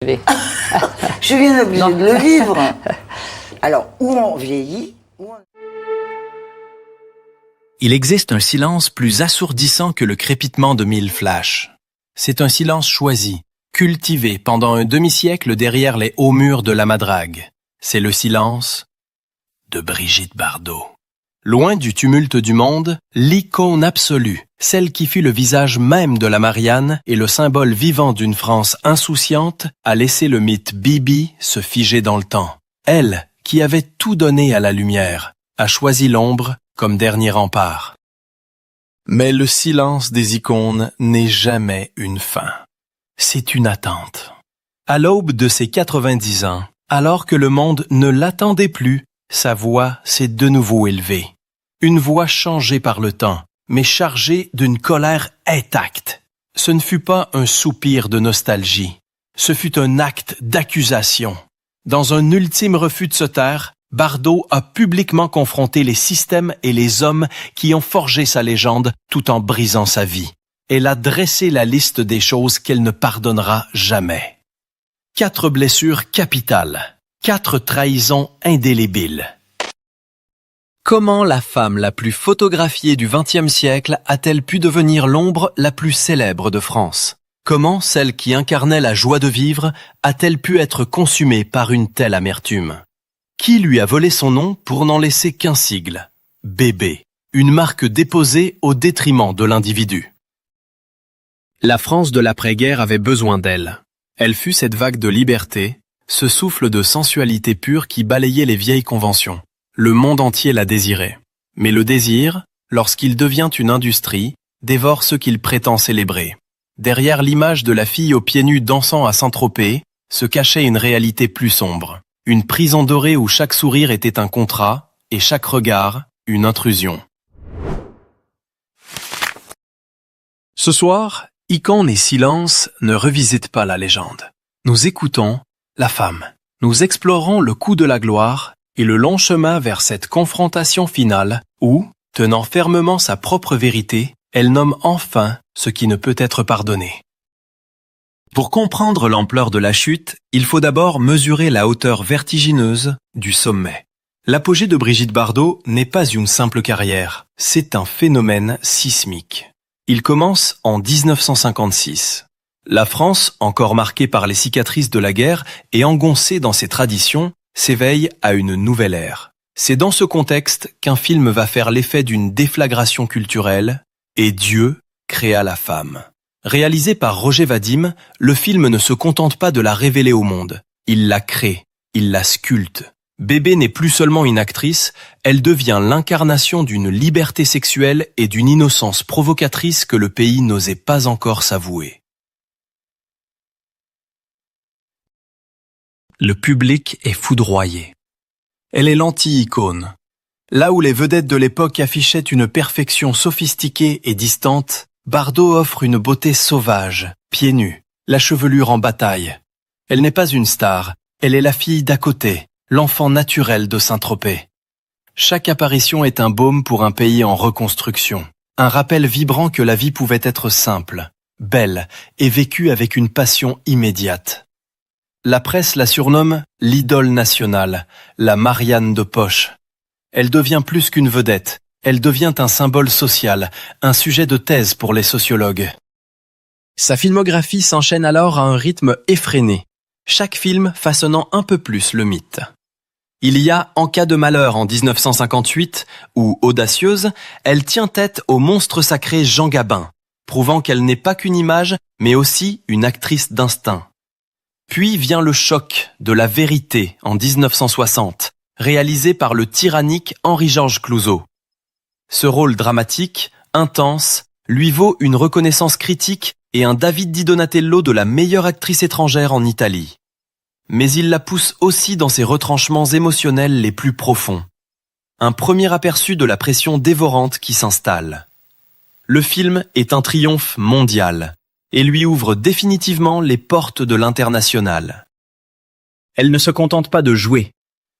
Je suis bien obligée de le vivre. Alors, où on vieillit, Il existe un silence plus assourdissant que le crépitement de 1000 flashs. C'est un silence choisi, cultivé pendant un demi-siècle derrière les hauts murs de la Madrague. C'est le silence de Brigitte Bardot. Loin du tumulte du monde, l'icône absolue, celle qui fut le visage même de la Marianne et le symbole vivant d'une France insouciante, a laissé le mythe Bibi se figer dans le temps. Elle, qui avait tout donné à la lumière, a choisi l'ombre comme dernier rempart. Mais le silence des icônes n'est jamais une fin. C'est une attente. À l'aube de ses 90 ans, alors que le monde ne l'attendait plus, sa voix s'est de nouveau élevée. Une voix changée par le temps, mais chargée d'une colère intacte. Ce ne fut pas un soupir de nostalgie. Ce fut un acte d'accusation. Dans un ultime refus de se taire, Bardot a publiquement confronté les systèmes et les hommes qui ont forgé sa légende tout en brisant sa vie. Elle a dressé la liste des choses qu'elle ne pardonnera jamais. 4 blessures capitales, 4 trahisons indélébiles. Comment la femme la plus photographiée du XXe siècle a-t-elle pu devenir l'ombre la plus célèbre de France? Comment celle qui incarnait la joie de vivre a-t-elle pu être consumée par une telle amertume? Qui lui a volé son nom pour n'en laisser qu'un sigle? Bébé, une marque déposée au détriment de l'individu. La France de l'après-guerre avait besoin d'elle. Elle fut cette vague de liberté, ce souffle de sensualité pure qui balayait les vieilles conventions. Le monde entier la désirait. Mais le désir, lorsqu'il devient une industrie, dévore ce qu'il prétend célébrer. Derrière l'image de la fille aux pieds nus dansant à Saint-Tropez, se cachait une réalité plus sombre. Une prison dorée où chaque sourire était un contrat et chaque regard, une intrusion. Ce soir, Icône et Silence ne revisitent pas la légende. Nous écoutons la femme. Nous explorons le coup de la gloire et le long chemin vers cette confrontation finale où, tenant fermement sa propre vérité, elle nomme enfin ce qui ne peut être pardonné. Pour comprendre l'ampleur de la chute, il faut d'abord mesurer la hauteur vertigineuse du sommet. L'apogée de Brigitte Bardot n'est pas une simple carrière, c'est un phénomène sismique. Il commence en 1956. La France, encore marquée par les cicatrices de la guerre et engoncée dans ses traditions, s'éveille à une nouvelle ère. C'est dans ce contexte qu'un film va faire l'effet d'une déflagration culturelle, et Dieu créa la femme. Réalisé par Roger Vadim, le film ne se contente pas de la révéler au monde. Il la crée, il la sculpte. Bébé n'est plus seulement une actrice, elle devient l'incarnation d'une liberté sexuelle et d'une innocence provocatrice que le pays n'osait pas encore s'avouer. Le public est foudroyé. Elle est l'anti-icône. Là où les vedettes de l'époque affichaient une perfection sophistiquée et distante, Bardot offre une beauté sauvage, pieds nus, la chevelure en bataille. Elle n'est pas une star, elle est la fille d'à côté, l'enfant naturel de Saint-Tropez. Chaque apparition est un baume pour un pays en reconstruction, un rappel vibrant que la vie pouvait être simple, belle et vécue avec une passion immédiate. La presse la surnomme l'idole nationale, la Marianne de poche. Elle devient plus qu'une vedette, elle devient un symbole social, un sujet de thèse pour les sociologues. Sa filmographie s'enchaîne alors à un rythme effréné, chaque film façonnant un peu plus le mythe. Il y a En cas de malheur en 1958, où, audacieuse, elle tient tête au monstre sacré Jean Gabin, prouvant qu'elle n'est pas qu'une image, mais aussi une actrice d'instinct. Puis vient Le choc de la vérité en 1960, réalisé par le tyrannique Henri-Georges Clouzot. Ce rôle dramatique, intense, lui vaut une reconnaissance critique et un David di Donatello de la meilleure actrice étrangère en Italie. Mais il la pousse aussi dans ses retranchements émotionnels les plus profonds. Un premier aperçu de la pression dévorante qui s'installe. Le film est un triomphe mondial et lui ouvre définitivement les portes de l'international. Elle ne se contente pas de jouer,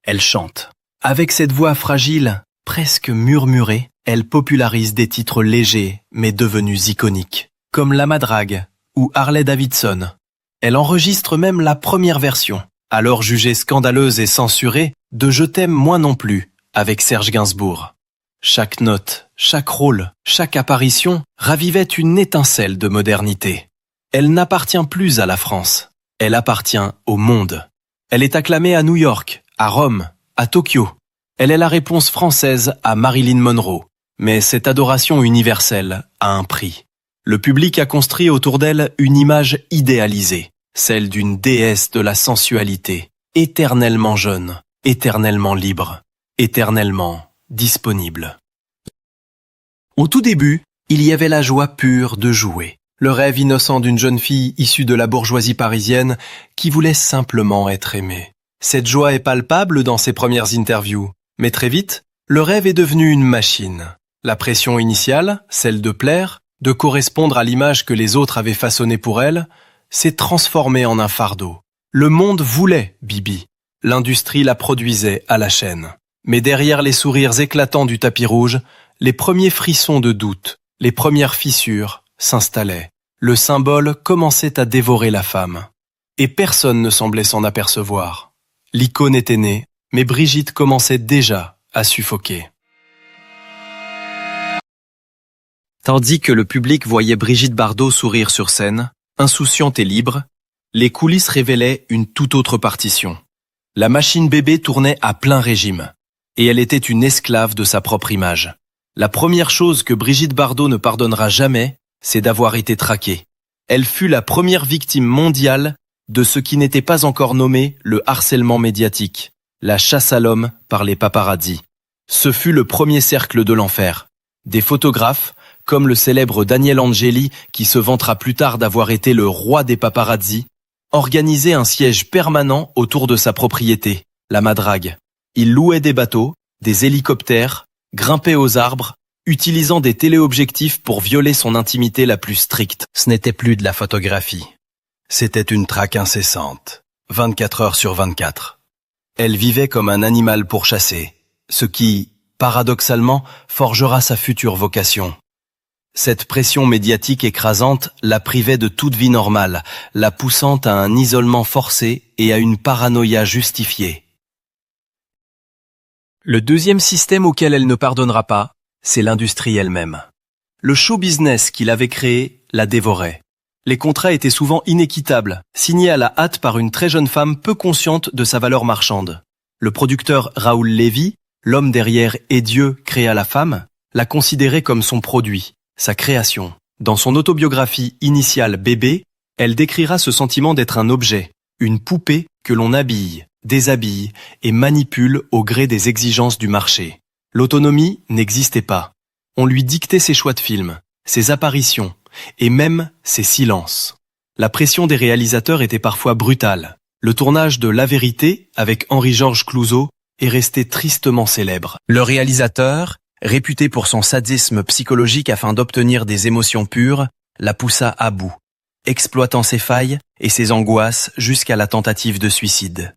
elle chante. Avec cette voix fragile, presque murmurée, elle popularise des titres légers mais devenus iconiques, comme La Madrague ou Harley Davidson. Elle enregistre même la première version, alors jugée scandaleuse et censurée, de Je t'aime moi non plus, avec Serge Gainsbourg. Chaque note, chaque rôle, chaque apparition ravivait une étincelle de modernité. Elle n'appartient plus à la France, elle appartient au monde. Elle est acclamée à New York, à Rome, à Tokyo. Elle est la réponse française à Marilyn Monroe. Mais cette adoration universelle a un prix. Le public a construit autour d'elle une image idéalisée, celle d'une déesse de la sensualité, éternellement jeune, éternellement libre, éternellement disponible. Au tout début, il y avait la joie pure de jouer, le rêve innocent d'une jeune fille issue de la bourgeoisie parisienne qui voulait simplement être aimée. Cette joie est palpable dans ses premières interviews, mais très vite, le rêve est devenu une machine. La pression initiale, celle de plaire, de correspondre à l'image que les autres avaient façonnée pour elle, s'est transformée en un fardeau. Le monde voulait Bibi. L'industrie la produisait à la chaîne. Mais derrière les sourires éclatants du tapis rouge, les premiers frissons de doute, les premières fissures s'installaient. Le symbole commençait à dévorer la femme. Et personne ne semblait s'en apercevoir. L'icône était née, mais Brigitte commençait déjà à suffoquer. Tandis que le public voyait Brigitte Bardot sourire sur scène, insouciante et libre, les coulisses révélaient une toute autre partition. La machine bébé tournait à plein régime, et elle était une esclave de sa propre image. La première chose que Brigitte Bardot ne pardonnera jamais, c'est d'avoir été traquée. Elle fut la première victime mondiale de ce qui n'était pas encore nommé le harcèlement médiatique, la chasse à l'homme par les paparazzis. Ce fut le premier cercle de l'enfer. Des photographes, comme le célèbre Daniel Angeli, qui se vantera plus tard d'avoir été le roi des paparazzis, organisait un siège permanent autour de sa propriété, la Madrague. Il louait des bateaux, des hélicoptères, grimpait aux arbres, utilisant des téléobjectifs pour violer son intimité la plus stricte. Ce n'était plus de la photographie. C'était une traque incessante, 24 heures sur 24. Elle vivait comme un animal pourchassé, ce qui, paradoxalement, forgera sa future vocation. Cette pression médiatique écrasante la privait de toute vie normale, la poussant à un isolement forcé et à une paranoïa justifiée. Le deuxième système auquel elle ne pardonnera pas, c'est l'industrie elle-même. Le show business qu'il avait créé la dévorait. Les contrats étaient souvent inéquitables, signés à la hâte par une très jeune femme peu consciente de sa valeur marchande. Le producteur Raoul Lévy, l'homme derrière Et Dieu créa la femme, l'a considérée comme son produit, sa création. Dans son autobiographie initiale Bébé, elle décrira ce sentiment d'être un objet, une poupée que l'on habille, déshabille et manipule au gré des exigences du marché. L'autonomie n'existait pas. On lui dictait ses choix de films, ses apparitions et même ses silences. La pression des réalisateurs était parfois brutale. Le tournage de La Vérité avec Henri-Georges Clouzot est resté tristement célèbre. Le réalisateur, réputé pour son sadisme psychologique afin d'obtenir des émotions pures, la poussa à bout, exploitant ses failles et ses angoisses jusqu'à la tentative de suicide.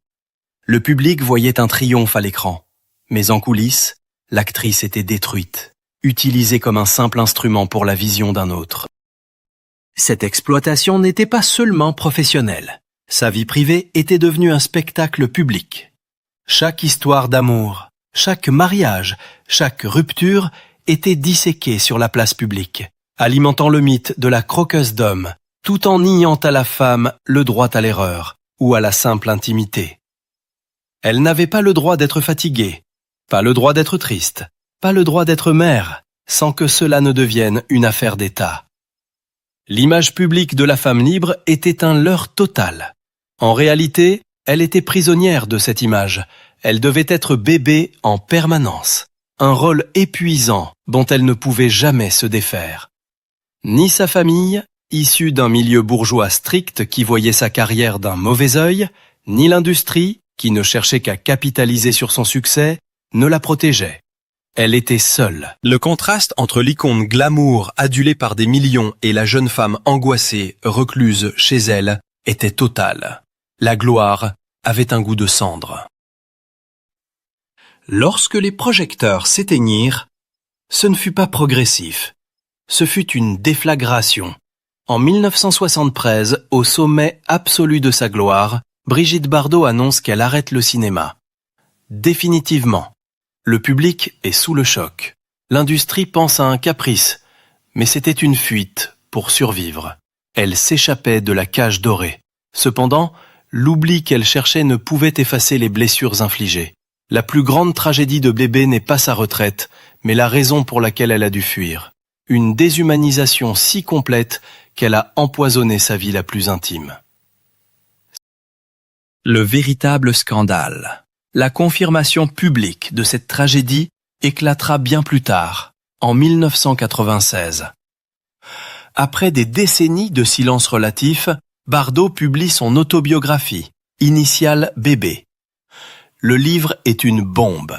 Le public voyait un triomphe à l'écran, mais en coulisses, l'actrice était détruite, utilisée comme un simple instrument pour la vision d'un autre. Cette exploitation n'était pas seulement professionnelle. Sa vie privée était devenue un spectacle public. Chaque histoire d'amour, chaque mariage, chaque rupture était disséquée sur la place publique, alimentant le mythe de la croqueuse d'hommes, tout en niant à la femme le droit à l'erreur ou à la simple intimité. Elle n'avait pas le droit d'être fatiguée, pas le droit d'être triste, pas le droit d'être mère, sans que cela ne devienne une affaire d'État. L'image publique de la femme libre était un leurre total. En réalité, elle était prisonnière de cette image. Elle devait être bébé en permanence, un rôle épuisant dont elle ne pouvait jamais se défaire. Ni sa famille, issue d'un milieu bourgeois strict qui voyait sa carrière d'un mauvais œil, ni l'industrie, qui ne cherchait qu'à capitaliser sur son succès, ne la protégeait. Elle était seule. Le contraste entre l'icône glamour adulée par des millions et la jeune femme angoissée, recluse chez elle, était total. La gloire avait un goût de cendre. Lorsque les projecteurs s'éteignirent, ce ne fut pas progressif. Ce fut une déflagration. En 1973, au sommet absolu de sa gloire, Brigitte Bardot annonce qu'elle arrête le cinéma. Définitivement. Le public est sous le choc. L'industrie pense à un caprice, mais c'était une fuite pour survivre. Elle s'échappait de la cage dorée. Cependant, l'oubli qu'elle cherchait ne pouvait effacer les blessures infligées. La plus grande tragédie de bébé n'est pas sa retraite, mais la raison pour laquelle elle a dû fuir. Une déshumanisation si complète qu'elle a empoisonné sa vie la plus intime. Le véritable scandale. La confirmation publique de cette tragédie éclatera bien plus tard, en 1996. Après des décennies de silence relatif, Bardot publie son autobiographie, Initiale Bébé. Le livre est une bombe.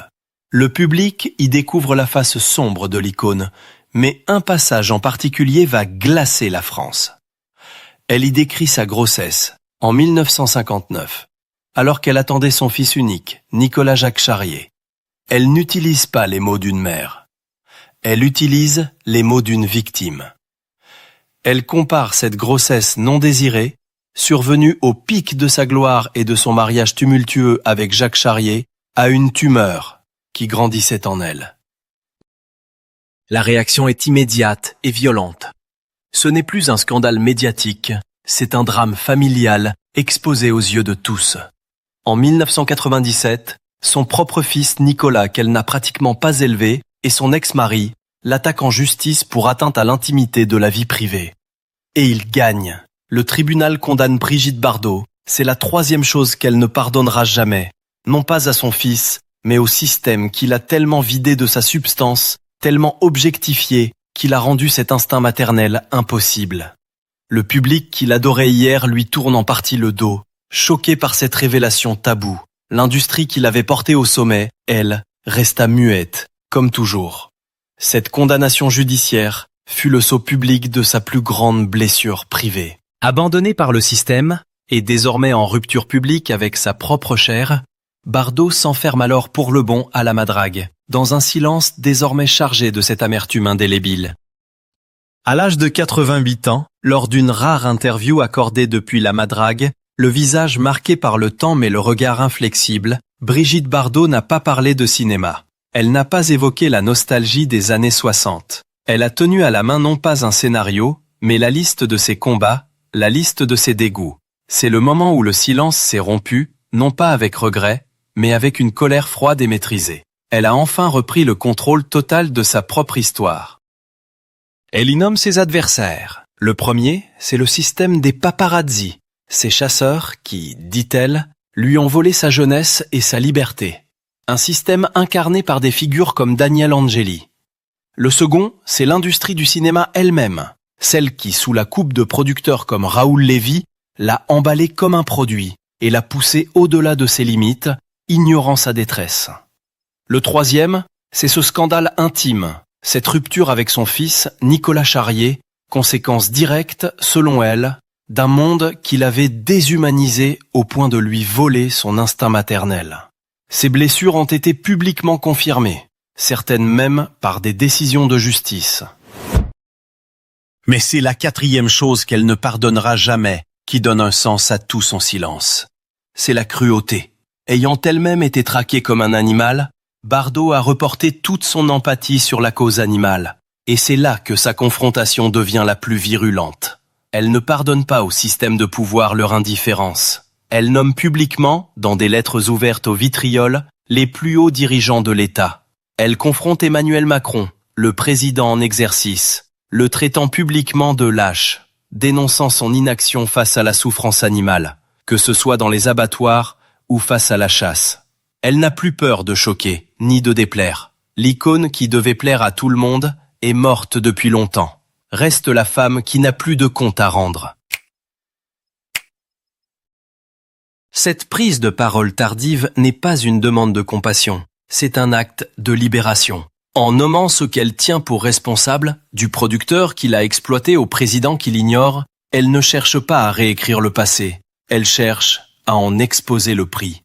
Le public y découvre la face sombre de l'icône, mais un passage en particulier va glacer la France. Elle y décrit sa grossesse, en 1959, alors qu'elle attendait son fils unique, Nicolas Jacques Charrier. Elle n'utilise pas les mots d'une mère. Elle utilise les mots d'une victime. Elle compare cette grossesse non désirée, survenue au pic de sa gloire et de son mariage tumultueux avec Jacques Charrier, à une tumeur qui grandissait en elle. La réaction est immédiate et violente. Ce n'est plus un scandale médiatique, c'est un drame familial exposé aux yeux de tous. En 1997, son propre fils Nicolas, qu'elle n'a pratiquement pas élevé, et son ex-mari l'attaquent en justice pour atteinte à l'intimité de la vie privée. Et il gagne. Le tribunal condamne Brigitte Bardot. C'est la troisième chose qu'elle ne pardonnera jamais. Non pas à son fils, mais au système qui l'a tellement vidé de sa substance, tellement objectifié, qu'il a rendu cet instinct maternel impossible. Le public qui l'adorait hier lui tourne en partie le dos, choqué par cette révélation taboue. L'industrie qui l'avait porté au sommet, elle, resta muette, comme toujours. Cette condamnation judiciaire fut le sceau public de sa plus grande blessure privée. Abandonné par le système, et désormais en rupture publique avec sa propre chair, Bardot s'enferme alors pour le bon à la Madrague, dans un silence désormais chargé de cette amertume indélébile. À l'âge de 88 ans, lors d'une rare interview accordée depuis la Madrague, le visage marqué par le temps mais le regard inflexible, Brigitte Bardot n'a pas parlé de cinéma. Elle n'a pas évoqué la nostalgie des années 60. Elle a tenu à la main non pas un scénario, mais la liste de ses combats, la liste de ses dégoûts. C'est le moment où le silence s'est rompu, non pas avec regret, mais avec une colère froide et maîtrisée. Elle a enfin repris le contrôle total de sa propre histoire. Elle y nomme ses adversaires. Le premier, c'est le système des paparazzi, ces chasseurs qui, dit-elle, lui ont volé sa jeunesse et sa liberté. Un système incarné par des figures comme Daniel Angeli. Le second, c'est l'industrie du cinéma elle-même, celle qui, sous la coupe de producteurs comme Raoul Lévy, l'a emballé comme un produit et l'a poussé au-delà de ses limites, ignorant sa détresse. Le troisième, c'est ce scandale intime, cette rupture avec son fils, Nicolas Charrier, conséquence directe, selon elle, d'un monde qui l'avait déshumanisé au point de lui voler son instinct maternel. Ces blessures ont été publiquement confirmées, certaines même par des décisions de justice. Mais c'est la quatrième chose qu'elle ne pardonnera jamais qui donne un sens à tout son silence. C'est la cruauté. Ayant elle-même été traquée comme un animal, Bardot a reporté toute son empathie sur la cause animale. Et c'est là que sa confrontation devient la plus virulente. Elle ne pardonne pas au système de pouvoir leur indifférence. Elle nomme publiquement, dans des lettres ouvertes au vitriol, les plus hauts dirigeants de l'État. Elle confronte Emmanuel Macron, le président en exercice, le traitant publiquement de lâche, dénonçant son inaction face à la souffrance animale, que ce soit dans les abattoirs ou face à la chasse. Elle n'a plus peur de choquer, ni de déplaire. L'icône qui devait plaire à tout le monde est morte depuis longtemps. Reste la femme qui n'a plus de compte à rendre. Cette prise de parole tardive n'est pas une demande de compassion, c'est un acte de libération. En nommant ce qu'elle tient pour responsable, du producteur qui l'a exploité au président qui l'ignore, elle ne cherche pas à réécrire le passé, elle cherche à en exposer le prix.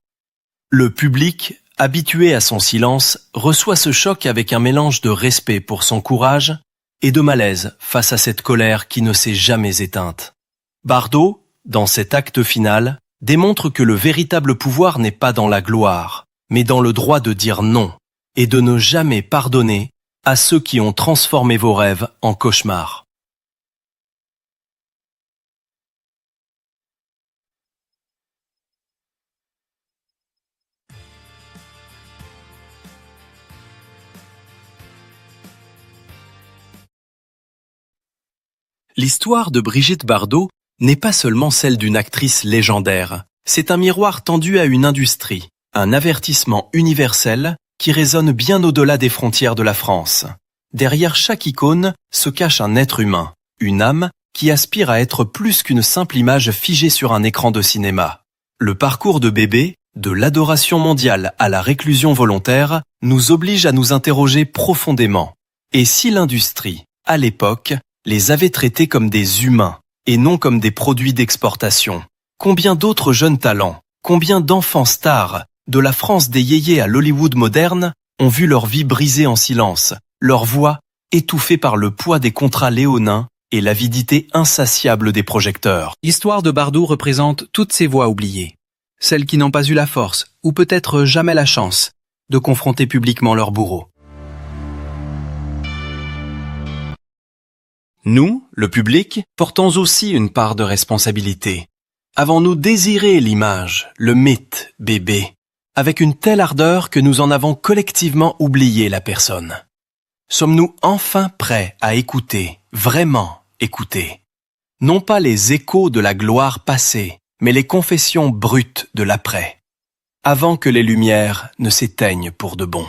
Le public, habitué à son silence, reçoit ce choc avec un mélange de respect pour son courage et de malaise face à cette colère qui ne s'est jamais éteinte. Bardot, dans cet acte final, démontre que le véritable pouvoir n'est pas dans la gloire, mais dans le droit de dire non et de ne jamais pardonner à ceux qui ont transformé vos rêves en cauchemars. L'histoire de Brigitte Bardot n'est pas seulement celle d'une actrice légendaire. C'est un miroir tendu à une industrie, un avertissement universel qui résonne bien au-delà des frontières de la France. Derrière chaque icône se cache un être humain, une âme qui aspire à être plus qu'une simple image figée sur un écran de cinéma. Le parcours de Bébé, de l'adoration mondiale à la réclusion volontaire, nous oblige à nous interroger profondément. Et si l'industrie, à l'époque, les avait traités comme des humains et non comme des produits d'exportation? Combien d'autres jeunes talents, combien d'enfants stars, de la France des yéyés à l'Hollywood moderne, ont vu leur vie brisée en silence, leur voix étouffée par le poids des contrats léonins et l'avidité insatiable des projecteurs. L'histoire de Bardot représente toutes ces voix oubliées, celles qui n'ont pas eu la force, ou peut-être jamais la chance, de confronter publiquement leur bourreau. Nous, le public, portons aussi une part de responsabilité. Avons-nous désiré l'image, le mythe Bébé, avec une telle ardeur que nous en avons collectivement oublié la personne? Sommes-nous enfin prêts à écouter, vraiment écouter? Non pas les échos de la gloire passée, mais les confessions brutes de l'après, avant que les lumières ne s'éteignent pour de bon.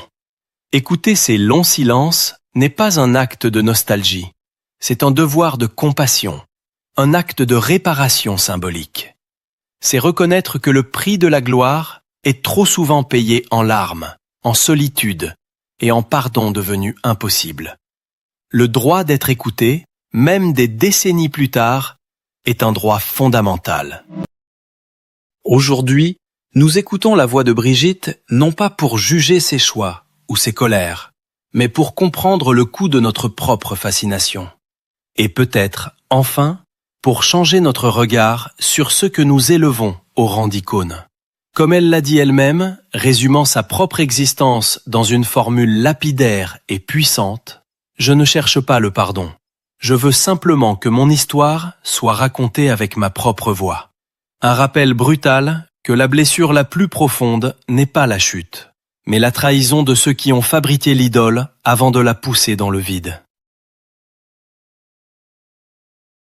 Écouter ces longs silences n'est pas un acte de nostalgie. C'est un devoir de compassion, un acte de réparation symbolique. C'est reconnaître que le prix de la gloire est trop souvent payé en larmes, en solitude et en pardon devenu impossible. Le droit d'être écouté, même des décennies plus tard, est un droit fondamental. Aujourd'hui, nous écoutons la voix de Brigitte non pas pour juger ses choix ou ses colères, mais pour comprendre le coût de notre propre fascination. Et peut-être, enfin, pour changer notre regard sur ceux que nous élevons au rang d'icône. Comme elle l'a dit elle-même, résumant sa propre existence dans une formule lapidaire et puissante, « Je ne cherche pas le pardon. Je veux simplement que mon histoire soit racontée avec ma propre voix. » Un rappel brutal que la blessure la plus profonde n'est pas la chute, mais la trahison de ceux qui ont fabriqué l'idole avant de la pousser dans le vide.